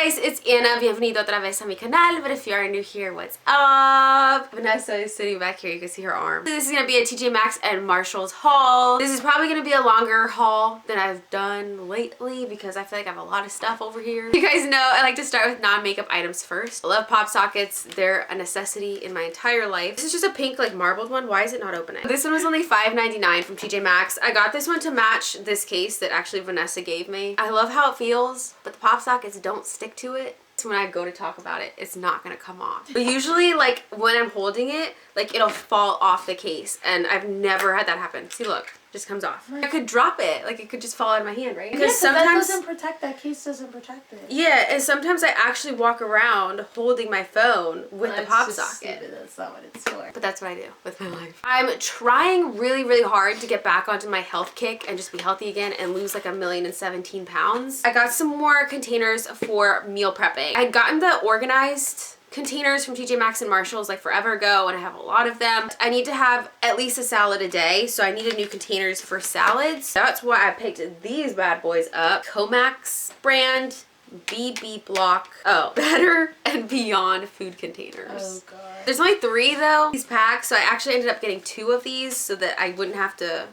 guys, it's Anna. Bienvenido otra vez a mi canal. But if you are new here, what's up? Vanessa is sitting back here. You can see her arm. This is going to be a TJ Maxx and Marshalls haul. This is probably going to be a longer haul than I've done lately because I feel like I have a lot of stuff over here. You guys know I like to start with non-makeup items first. I love pop sockets. They're a necessity in my entire life. This is just a pink like marbled one. Why is it not opening? This one was only $5.99 from TJ Maxx. I got this one to match this case that actually Vanessa gave me. I love how it feels, but the pop sockets don't stick to it. So when I go to talk about it, it's not gonna come off. But usually like when I'm holding it, like it'll fall off the case, and I've never had that happen. See, look, just comes off. I could drop it, like it could just fall out of my hand, right? Because sometimes that doesn't protect, that case doesn't protect it. Yeah, and sometimes I actually walk around holding my phone with the pop socket. Stupid. That's not what it's for. But that's what I do with my life. I'm trying really, really hard to get back onto my health kick and just be healthy again and lose like 1,017 pounds. I got some more containers for meal prepping. I'd gotten the organized containers from TJ Maxx and Marshalls like forever ago, and I have a lot of them. I need to have at least a salad a day, so I needed new containers for salads. That's why I picked these bad boys up. Comax brand BB Block. Oh, Better and Beyond food containers. Oh god. There's only 3 though, these packs, so I actually ended up getting 2 of these so that I wouldn't have to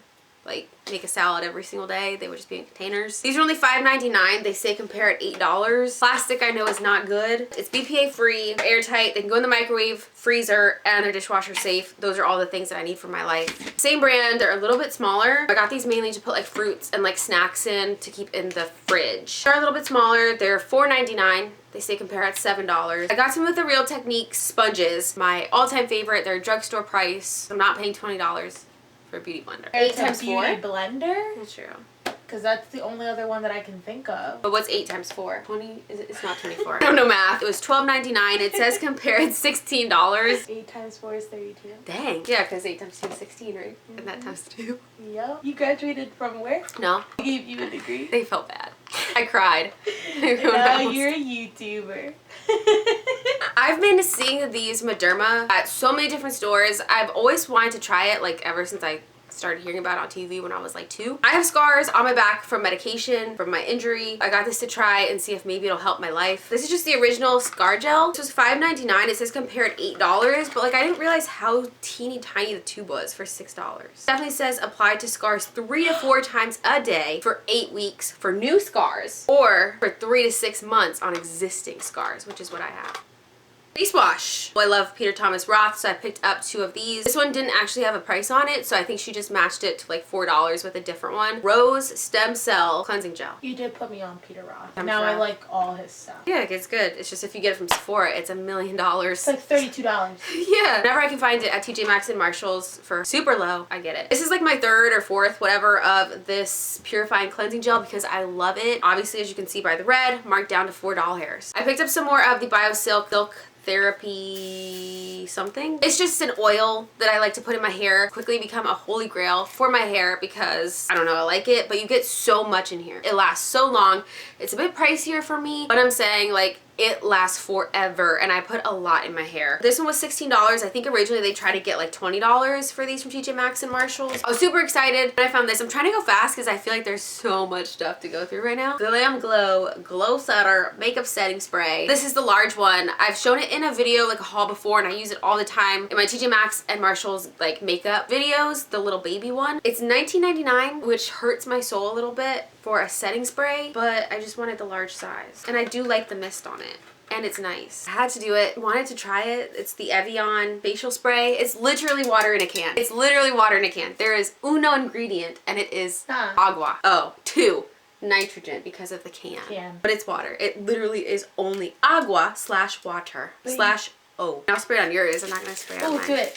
like make a salad every single day. They would just be in containers. These are only $5.99. They say compare at $8. Plastic I know is not good. It's BPA free, airtight. They can go in the microwave, freezer, and they're dishwasher safe. Those are all the things that I need for my life. Same brand, they're a little bit smaller. I got these mainly to put like fruits and like snacks in to keep in the fridge. They're a little bit smaller. They're $4.99. They say compare at $7. I got some of the Real Technique sponges. My all-time favorite. They're drugstore price. I'm not paying $20 for a beauty blender. 8 times 4? Beauty blender? That's true. Because that's the only other one that I can think of. But what's 8 times 4? 20? It's not 24. I don't know math. It was $12.99. It says compare at $16. 8 times 4 is 32. Dang. Yeah, because 8 times 2 is 16, right? And that times 2. Yep. You graduated from where? No. I gave you a degree. They felt bad. I cried. Now you're a YouTuber. I've been seeing these Mederma at so many different stores. I've always wanted to try it, like ever since I started hearing about it on TV when I was like 2. I have scars on my back from medication, from my injury. I got this to try and see if maybe it'll help my life. This is just the original scar gel. This was $5.99. It says compare at $8, but like I didn't realize how teeny tiny the tube was for $6. Definitely says apply to scars 3 to 4 times a day for 8 weeks for new scars, or for 3 to 6 months on existing scars, which is what I have. Face wash. Well, I love Peter Thomas Roth, so I picked up 2 of these. This one didn't actually have a price on it, so I think she just matched it to like $4 with a different one. Rose Stem Cell Cleansing Gel. You did put me on Peter Roth. Now I like all his stuff. Yeah, it's good. It's just if you get it from Sephora, it's $1 million. It's like $32. Yeah. Whenever I can find it at TJ Maxx and Marshalls for super low, I get it. This is like my 3rd or 4th, whatever, of this purifying cleansing gel because I love it. Obviously, as you can see by the red, marked down to $4 hairs. I picked up some more of the BioSilk Therapy something. It's just an oil that I like to put in my hair. Quickly become a holy grail for my hair because I don't know, I like it, but you get so much in here. It lasts so long. It's a bit pricier for me, but I'm saying like it lasts forever, and I put a lot in my hair. This one was $16. I think originally they tried to get like $20 for these from TJ Maxx and Marshalls. I was super excited when I found this. I'm trying to go fast because I feel like there's so much stuff to go through right now. Glam Glow Glow Setter Makeup Setting Spray. This is the large one. I've shown it in a video, like a haul before, and I use it all the time in my TJ Maxx and Marshalls like makeup videos, the little baby one. It's $19.99, which hurts my soul a little bit for a setting spray, but I just wanted the large size. And I do like the mist on it. And it's nice. I had to do it. Wanted to try it. It's the Evian facial spray. It's literally water in a can. It's literally water in a can. There is uno ingredient, and it is agua. Oh, 2. Nitrogen because of the can. But it's water. It literally is only agua / water / O. I'll spray it on yours. I'm not gonna spray it on mine. Oh, do it.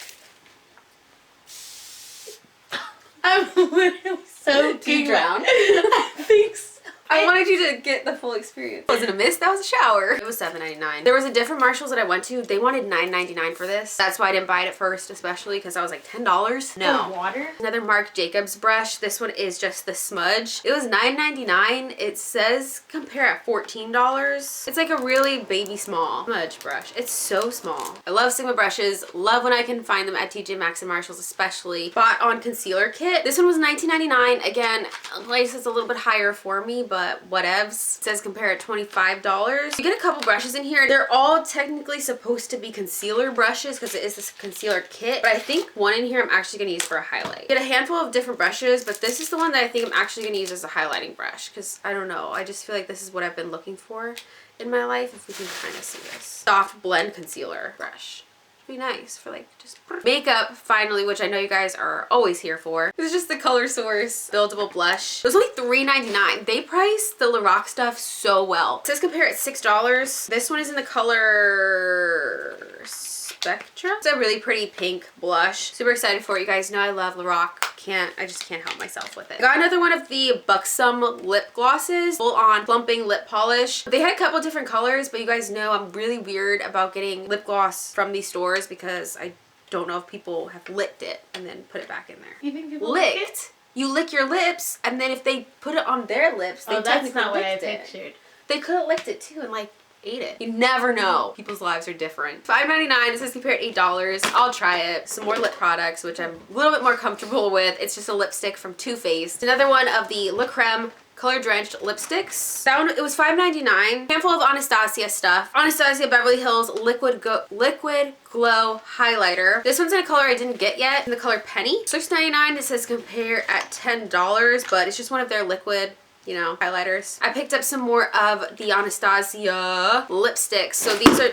I'm literally so Do you drown? I think so. I wanted you to get the full experience. It wasn't a mist, that was a shower. It was $7.99. There was a different Marshalls that I went to. They wanted $9.99 for this. That's why I didn't buy it at first, especially because I was like $10. No. Water? Another Marc Jacobs brush. This one is just the smudge. It was $9.99. It says compare at $14. It's like a really baby small smudge brush. It's so small. I love Sigma brushes. Love when I can find them at TJ Maxx and Marshalls, especially. Bought on concealer kit. This one was $19.99. Again, the price is a little bit higher for me, but but whatevs. It says compare at $25. You get a couple brushes in here. They're all technically supposed to be concealer brushes because it is this concealer kit, but I think one in here I'm actually going to use for a highlight. Get a handful of different brushes, but this is the one that I think I'm actually going to use as a highlighting brush because I don't know. I just feel like this is what I've been looking for in my life. If we can kind of see this. Soft blend concealer brush. Be nice for like just makeup finally, which I know you guys are always here for. This is just the Color Source buildable blush. It was only $3.99. They priced the Lorac stuff so well. It says compare at $6. This one is in the color Spectra. It's a really pretty pink blush. Super excited for it. You guys know I love Lorac. I just can't help myself with it. I got another one of the Buxom lip glosses, full on plumping lip polish. They had a couple different colors, but you guys know I'm really weird about getting lip gloss from these stores because I don't know if people have licked it and then put it back in there. You think people licked? Lick it? You lick your lips, and then if they put it on their lips, they technically that's not what I licked it. pictured. They could have licked it too and like ate it. You never know. People's lives are different. $5.99. It says compare at $8. I'll try it. Some more lip products, which I'm a little bit more comfortable with. It's just a lipstick from Too Faced. Another one of the La Creme color drenched lipsticks. That one, it was $5.99. Handful of Anastasia stuff. Anastasia Beverly Hills liquid glow highlighter. This one's in a color I didn't get yet, in the color Penny. $6.99. It says compare at $10, but it's just one of their liquid, you know, highlighters. I picked up some more of the Anastasia lipsticks. So these are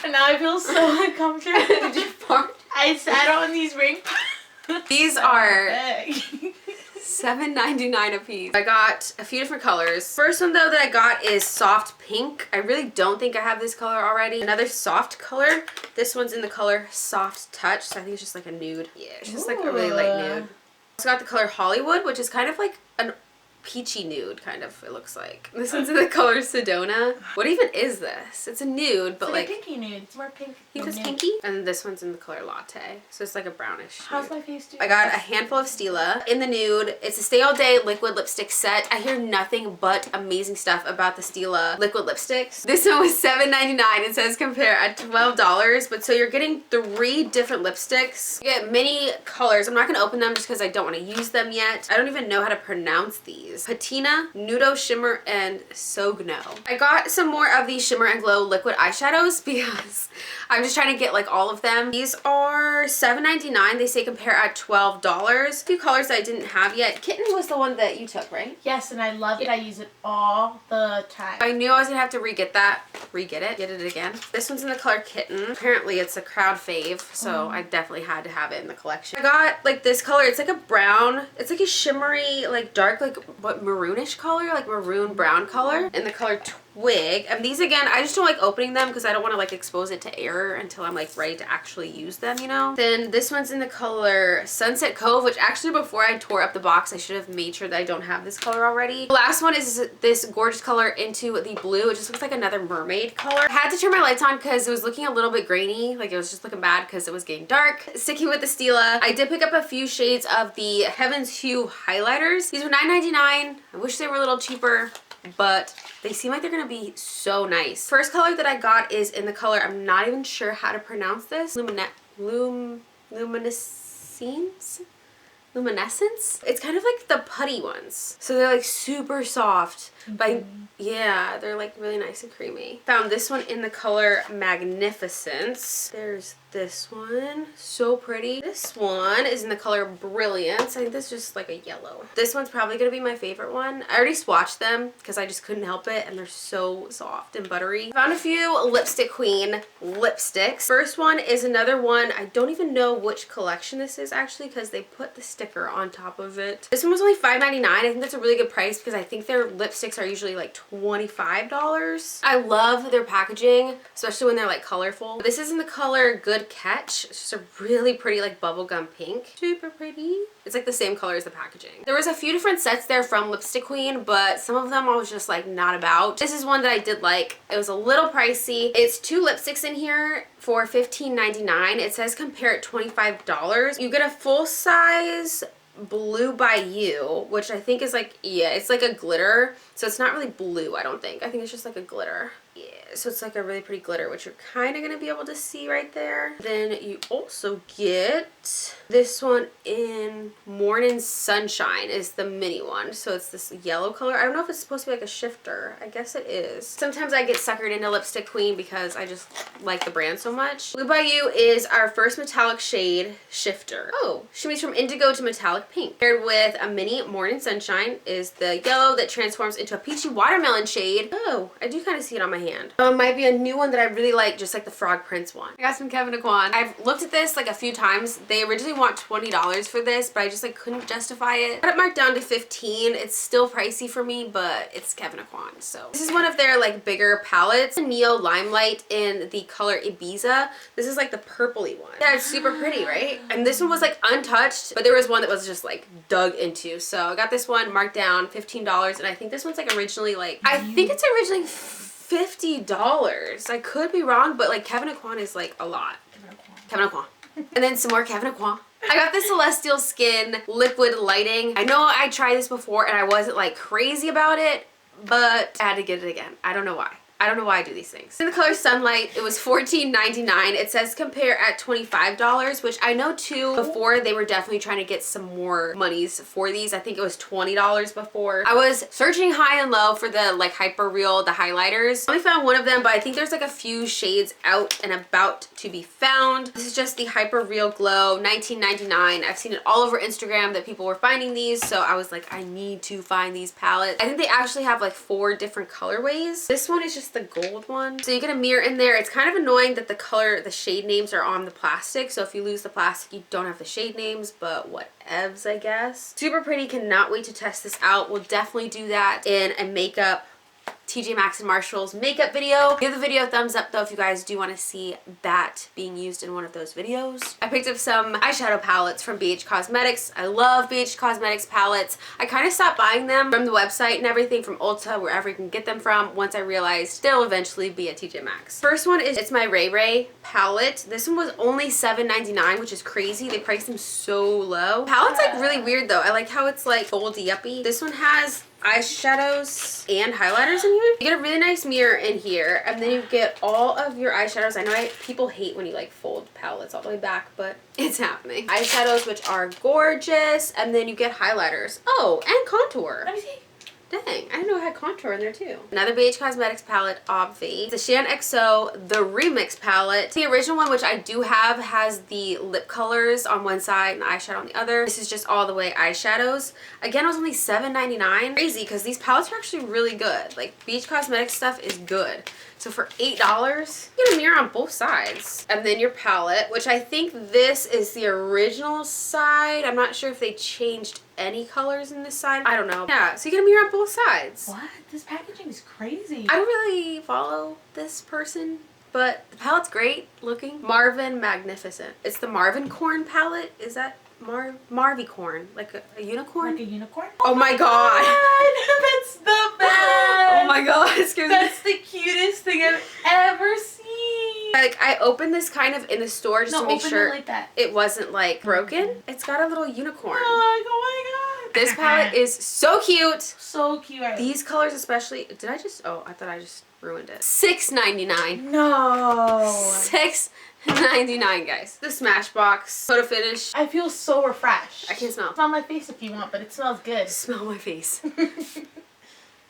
And now I feel so uncomfortable. Did you fart? I sat on these ring. These are $7.99 a piece. I got a few different colors. First one though that I got is soft pink. I really don't think I have this color already. Another soft color. This one's in the color Soft Touch. So I think it's just like a nude. Yeah, it's just like a really light nude. Also got the color Hollywood, which is kind of like an peachy nude, kind of, it looks like. This one's in the color Sedona. What even is this? It's a nude, but it's like a pinky nude. It's more pink. I think it's pinky. And this one's in the color Latte. So it's like a brownish How's nude. my face doing? I got a handful of Stila in the nude. It's a Stay All Day liquid lipstick set. I hear nothing but amazing stuff about the Stila liquid lipsticks. This one was $7.99. It says compare at $12. But so you're getting 3 different lipsticks. You get many colors. I'm not going to open them just because I don't want to use them yet. I don't even know how to pronounce these. Patina, Nudo Shimmer, and Sogno. I got some more of these Shimmer and Glow liquid eyeshadows because I'm just trying to get like all of them. These are $7.99. They say compare at $12. A few colors that I didn't have yet. Kitten was the one that you took, right? Yes, and I love it. I use it all the time. I knew I was gonna have to get it again. This one's in the color Kitten. Apparently it's a crowd fave, so I definitely had to have it in the collection. I got like this color. It's like a brown. It's like a shimmery, like dark, like what, maroonish color, like maroon brown color, in the color Twig. And these again, I just don't like opening them because I don't want to like expose it to air until I'm like ready to actually use them, you know. Then this one's in the color Sunset Cove, which actually before I tore up the box I should have made sure that I don't have this color already. The last one is this gorgeous color into the blue. It just looks like another mermaid color. I had to turn my lights on because it was looking a little bit grainy, like it was just looking bad because it was getting dark. Sticking with the Stila, I did pick up a few shades of the Heaven's Hue highlighters. These were $9.99. I wish they were a little cheaper, but they seem like they're gonna be so nice. First color that I got is in the color, I'm not even sure how to pronounce this, Luminescence? It's kind of like the putty ones. So they're like super soft. But yeah, they're like really nice and creamy. Found this one in the color Magnificence. There's this one, so pretty. This one is in the color Brilliance. I think this is just like a yellow. This one's probably gonna be my favorite one. I already swatched them because I just couldn't help it, and they're so soft and buttery. Found a few Lipstick Queen lipsticks. First one is another one. I don't even know which collection this is actually because they put the sticker on top of it. This one was only $5.99. I think that's a really good price because I think their lipsticks are usually like $25. I love their packaging, especially when they're like colorful. This is in the color Good Catch. It's just a really pretty like bubblegum pink. Super pretty. It's like the same color as the packaging. There was a few different sets there from Lipstick Queen, but some of them I was just like not about. This is one that I did like. It was a little pricey. It's 2 lipsticks in here for $15.99. It says compare at $25. You get a full size Blue by You, which I think is like, yeah, it's like a glitter. So it's not really blue, I don't think. I think it's just like a glitter. Yeah, so it's like a really pretty glitter, which you're kind of going to be able to see right there. Then you also get this one in Morning Sunshine is the mini one. So it's this yellow color. I don't know if it's supposed to be like a shifter. I guess it is. Sometimes I get suckered into Lipstick Queen because I just like the brand so much. Blue by You is our first metallic shade shifter. Oh, shimmies from indigo to metallic pink. Paired with a mini Morning Sunshine is the yellow that transforms into a peachy watermelon shade. Oh, I do kind of see it on my hand. Might be a new one that I really like, just like the Frog Prince one. I got some Kevin Aquan. I've looked at this like a few times. They originally want $20 for this, but I just like couldn't justify it. Got it marked down to $15. It's still pricey for me, but it's Kevin Aquan. So this is one of their like bigger palettes. Neo Limelight in the color Ibiza. This is like the purpley one. Yeah, it's super pretty, right? And this one was like untouched, but there was one that was just like dug into. So I got this one marked down $15, and I think this one's like originally like, I think it's originally $50. I could be wrong, but like Kevin Aquan is like a lot. Kevin Aquan. And then some more Kevin Aquan. I got this Celestial Skin liquid lighting. I know I tried this before and I wasn't like crazy about it, but I had to get it again. I don't know why. I don't know why I do these things. In the color Sunlight, it was $14.99. It says compare at $25, which I know too, before they were definitely trying to get some more monies for these. I think it was $20 before. I was searching high and low for the like Hyper Real, the highlighters. I only found one of them, but I think there's like a few shades out and about to be found. This is just the Hyper Real Glow, $19.99. I've seen it all over Instagram that people were finding these, so I was like, I need to find these palettes. I think they actually have like 4 different colorways. This one is just the gold one. So you get a mirror in there. It's kind of annoying that the shade names are on the plastic. So if you lose the plastic, you don't have the shade names, but whatevs, I guess. Super pretty. Cannot wait to test this out. We'll definitely do that in a makeup TJ Maxx and Marshalls makeup video. Give the video a thumbs up though if you guys do want to see that being used in one of those videos. I picked up some eyeshadow palettes from BH Cosmetics. I love BH Cosmetics palettes. I kind of stopped buying them from the website and everything, from Ulta, wherever you can get them from, once I realized they'll eventually be at TJ Maxx. First one is, it's my Ray Ray palette. This one was only $7.99, which is crazy. They priced them so low. Palette's like really weird though. I like how it's like foldy uppy. This one has eyeshadows and highlighters in here. You get a really nice mirror in here, and then you get all of your eyeshadows. I know people hate when you like fold palettes all the way back, but it's happening. Eyeshadows, which are gorgeous, and then you get highlighters. Oh, and contour. Let me see. Dang, I didn't know it had contour in there too. Another BH Cosmetics palette, Obvi. The Shan XO, the Remix palette. The original one, which I do have, has the lip colors on one side and the eyeshadow on the other. This is just all the way eyeshadows. Again, it was only $7.99. Crazy, because these palettes are actually really good. Like, BH Cosmetics stuff is good. So for $8, you get a mirror on both sides. And then your palette, which I think this is the original side. I'm not sure if they changed any colors in this side. I don't know. Yeah, so you get a mirror on both sides. What? This packaging is crazy. I don't really follow this person, but the palette's great looking. Marvin Magnificent. It's the Marvin Corn palette. Is that Marvy Corn? Like a unicorn? Like a unicorn? Oh my god. That's the best. Oh my god. Excuse me. That's the cutest thing I've ever seen. Like, I opened this kind of in the store just to make sure like that. it wasn't like broken. It's got a little unicorn. Oh my god. This palette is so cute. So cute. These colors especially. Did I just? Oh, I thought I just ruined it. $6.99. No. $6.99, guys. The Smashbox photo finish. I feel so refreshed. I can't smell. Smell my face if you want, but it smells good. Smell my face.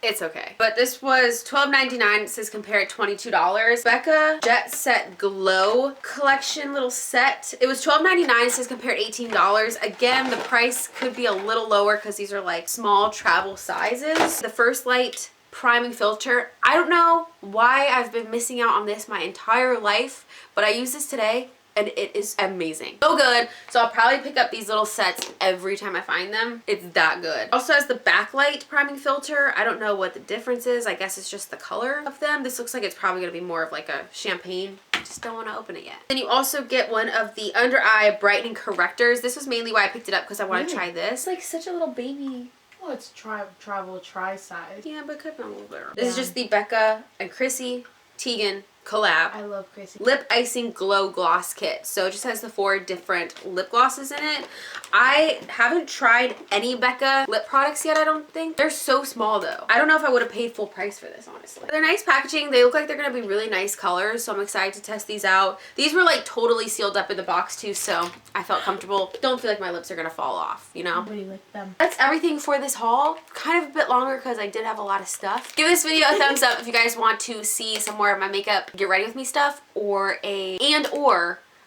It's okay. But this was $12.99. It says compare at $22. Becca Jet Set Glow collection little set. It was $12.99. It says compare at $18. Again, the price could be a little lower because these are like small travel sizes. The First Light priming filter. I don't know why I've been missing out on this my entire life, but I used this today and it is amazing. So good. So I'll probably pick up these little sets every time I find them. It's that good. Also has the backlight priming filter. I don't know what the difference is. I guess it's just the color of them. This looks like it's probably gonna be more of like a champagne. I just don't want to open it yet. Then you also get one of the under eye brightening correctors. This was mainly why I picked it up, because I want to try this. It's like such a little baby. Well, it's travel size. Yeah, but it could have been a little bit. This is just the Becca and Chrissy Teigen collab. I love crazy. Lip Icing Glow Gloss Kit. So it just has the 4 different lip glosses in it. I haven't tried any Becca lip products yet, I don't think. They're so small though. I don't know if I would have paid full price for this, honestly. They're nice packaging. They look like they're gonna be really nice colors, so I'm excited to test these out. These were like totally sealed up in the box too, so I felt comfortable. Don't feel like my lips are gonna fall off, you know? Nobody licked them. That's everything for this haul. Kind of a bit longer because I did have a lot of stuff. Give this video a thumbs up if you guys want to see some more of my makeup get ready with me stuff, or a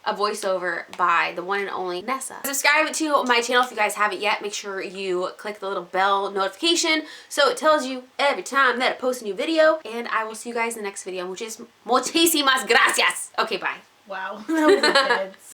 voiceover by the one and only Nessa. Subscribe to my channel if you guys haven't yet. Make sure you click the little bell notification so it tells you every time that I post a new video. And I will see you guys in the next video, which is muchísimas gracias. Okay, bye. Wow. That was intense.